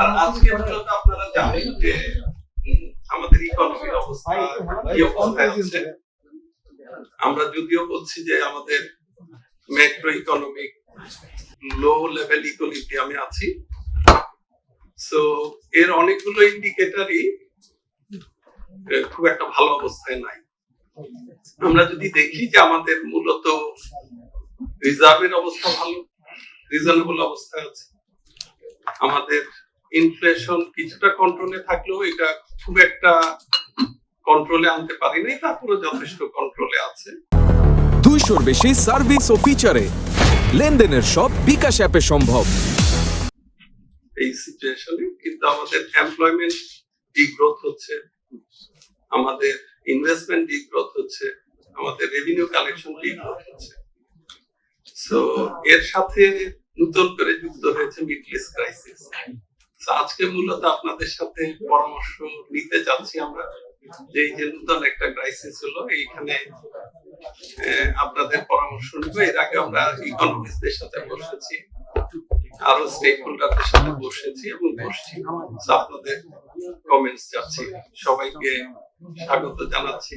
আর আজকে মূলত আপনারা জানেন যে আমাদের ইকোনমির অবস্থা কি অবস্থায় আছে। আমরা যদিও বলছি যে আমাদের ম্যাক্রো ইকোনমিক লো লেভেল ইকুইলিব্রিয়ামে আছি, সো এর অনেকগুলো ইন্ডিকেটরই খুব একটা ভালো অবস্থায় নাই। আমরা যদি দেখি যে আমাদের মূলত রিজার্ভের অবস্থা ভালো, রিজনেবল অবস্থায় আছে, আমাদের ইনফ্লেশন কিছুটা কন্ট্রোলে থাকলেও এটা খুব একটা কন্ট্রোলে আনতে পারিনি, তারপরে যথেষ্ট কন্ট্রোলে আছে। 200-র বেশি সার্ভিস ও ফিচারে লেনদেনের সব বিকাশ অ্যাপে সম্ভব। এই সিচুয়েশনে কিন্তু আমাদের এমপ্লয়মেন্ট ডিগ্রোথ হচ্ছে, আমাদের ইনভেস্টমেন্ট ডিগ্রোথ হচ্ছে, আমাদের রেভিনিউ কালেকশন ডিগ্রোথ হচ্ছে। সো এর সাথে নতুন করে যুক্ত হয়েছে মিডল ইস্ট ক্রাইসিস। আজকে মূলত আপনাদের সাথে পরামর্শ নিতে যাচ্ছি আমরা যে এই যে নতুন একটা ক্রাইসিস হলো, এইখানে আপনাদের পরামর্শ নিব। এর আগে আমরা ইকোনমিস্টদের সাথে বসেছি, আরো স্টেক হোল্ডারদের সাথে বসেছি এবং বসছি। আপনাদের কমেন্টস চাচ্ছি, সবাইকে স্বাগত জানাচ্ছি।